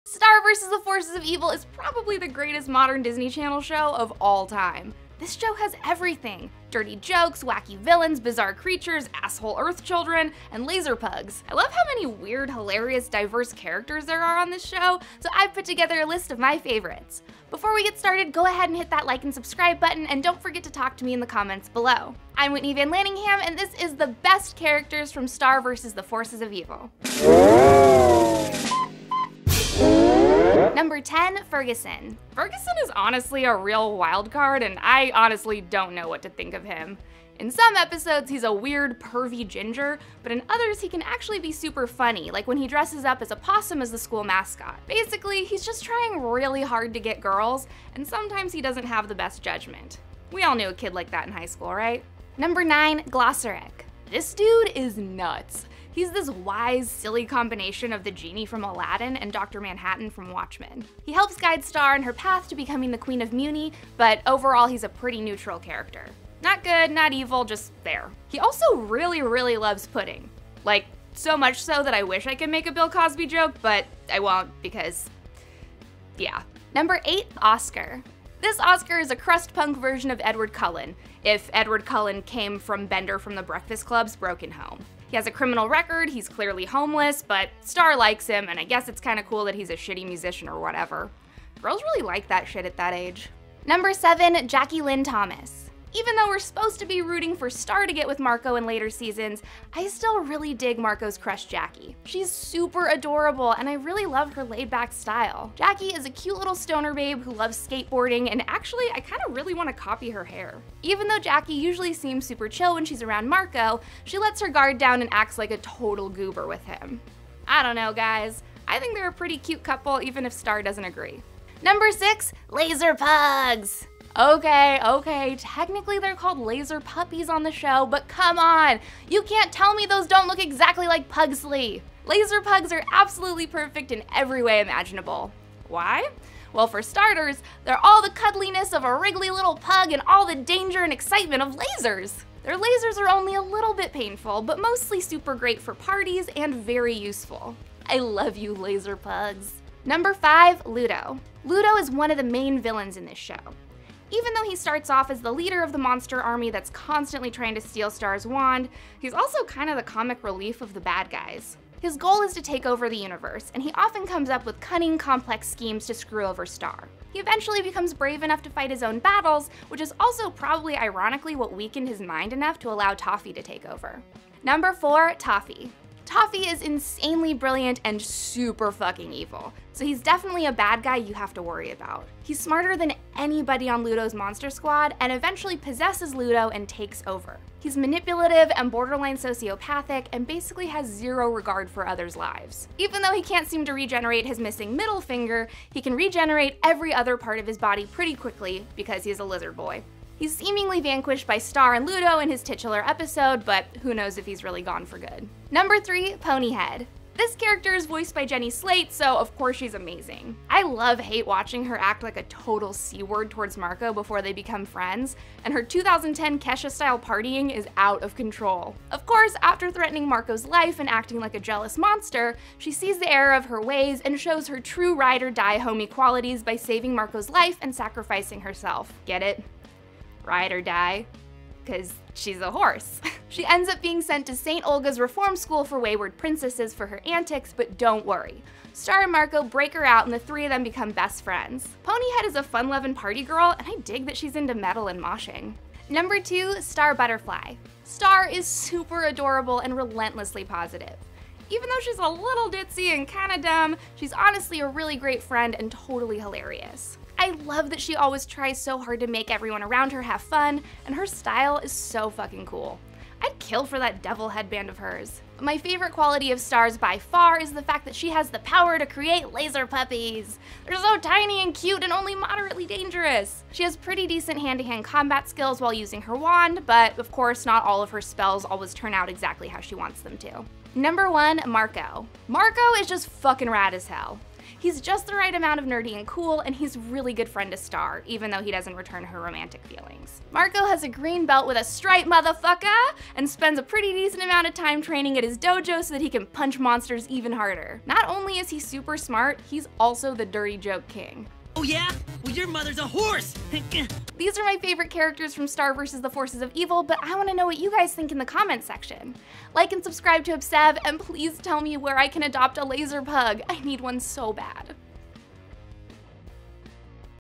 Star vs. the Forces of Evil is probably the greatest modern Disney Channel show of all time. This show has everything. Dirty jokes, wacky villains, bizarre creatures, asshole Earth children, and laser pugs. I love how many weird, hilarious, diverse characters there are on this show, so I've put together a list of my favorites. Before we get started, go ahead and hit that like and subscribe button, and don't forget to talk to me in the comments below. I'm Whitney Van Lanningham, and this is the best characters from Star vs. the Forces of Evil. Number 10, Ferguson. Ferguson is honestly a real wild card, and I honestly don't know what to think of him. In some episodes, he's a weird, pervy ginger, but in others, he can actually be super funny, like when he dresses up as a possum as the school mascot. Basically, he's just trying really hard to get girls, and sometimes he doesn't have the best judgment. We all knew a kid like that in high school, right? Number 9, Glossaryck. This dude is nuts. He's this wise, silly combination of the genie from Aladdin and Dr. Manhattan from Watchmen. He helps guide Star on her path to becoming the Queen of Muni, but overall he's a pretty neutral character. Not good, not evil, just there. He also really loves pudding. Like, so much so that I wish I could make a Bill Cosby joke, but I won't because, yeah. Number 8, Oscar. This Oscar is a crust punk version of Edward Cullen, if Edward Cullen came from Bender from the Breakfast Club's broken home. He has a criminal record, he's clearly homeless, but Star likes him, and I guess it's kinda cool that he's a shitty musician or whatever. Girls really like that shit at that age. Number 7, Lynn Thomas. Even though we're supposed to be rooting for Star to get with Marco in later seasons, I still really dig Marco's crush Jackie. She's super adorable, and I really love her laid-back style. Jackie is a cute little stoner babe who loves skateboarding, and actually, I kinda really wanna copy her hair. Even though Jackie usually seems super chill when she's around Marco, she lets her guard down and acts like a total goober with him. I don't know, guys. I think they're a pretty cute couple, even if Star doesn't agree. Number 6, laser pugs. Okay, technically they're called laser puppies on the show, but come on! You can't tell me those don't look exactly like Pugsley! Laser pugs are absolutely perfect in every way imaginable. Why? Well, for starters, they're all the cuddliness of a wriggly little pug and all the danger and excitement of lasers! Their lasers are only a little bit painful, but mostly super great for parties and very useful. I love you, laser pugs. Number 5, Ludo. Ludo is one of the main villains in this show. Even though he starts off as the leader of the monster army that's constantly trying to steal Star's wand, he's also kind of the comic relief of the bad guys. His goal is to take over the universe, and he often comes up with cunning, complex schemes to screw over Star. He eventually becomes brave enough to fight his own battles, which is also probably ironically what weakened his mind enough to allow Toffee to take over. Number 4, Toffee. Toffee is insanely brilliant and super fucking evil, so he's definitely a bad guy you have to worry about. He's smarter than anybody on Ludo's monster squad and eventually possesses Ludo and takes over. He's manipulative and borderline sociopathic and basically has zero regard for others' lives. Even though he can't seem to regenerate his missing middle finger, he can regenerate every other part of his body pretty quickly because he's a lizard boy. He's seemingly vanquished by Star and Ludo in his titular episode, but who knows if he's really gone for good. Number 3, Ponyhead. This character is voiced by Jenny Slate, so of course she's amazing. I hate watching her act like a total C-word towards Marco before they become friends, and her 2010 Kesha-style partying is out of control. Of course, after threatening Marco's life and acting like a jealous monster, she sees the error of her ways and shows her true ride-or-die homie qualities by saving Marco's life and sacrificing herself. Get it? Ride or die, because she's a horse. She ends up being sent to St. Olga's Reform School for Wayward Princesses for her antics, but don't worry. Star and Marco break her out and the three of them become best friends. Ponyhead is a fun-loving party girl, and I dig that she's into metal and moshing. Number 2, Star Butterfly. Star is super adorable and relentlessly positive. Even though she's a little ditzy and kinda dumb, she's honestly a really great friend and totally hilarious. I love that she always tries so hard to make everyone around her have fun, and her style is so fucking cool. I'd kill for that devil headband of hers. My favorite quality of Star's by far is the fact that she has the power to create laser puppies. They're so tiny and cute and only moderately dangerous. She has pretty decent hand-to-hand combat skills while using her wand, but of course not all of her spells always turn out exactly how she wants them to. Number 1, Marco. Marco is just fucking rad as hell. He's just the right amount of nerdy and cool, and he's a really good friend to Star, even though he doesn't return her romantic feelings. Marco has a green belt with a stripe, motherfucker, and spends a pretty decent amount of time training at his dojo so that he can punch monsters even harder. Not only is he super smart, he's also the dirty joke king. Oh yeah? Well, your mother's a horse! These are my favorite characters from Star vs. the Forces of Evil, but I want to know what you guys think in the comments section. Like and subscribe to Obsev, and please tell me where I can adopt a laser pug. I need one so bad.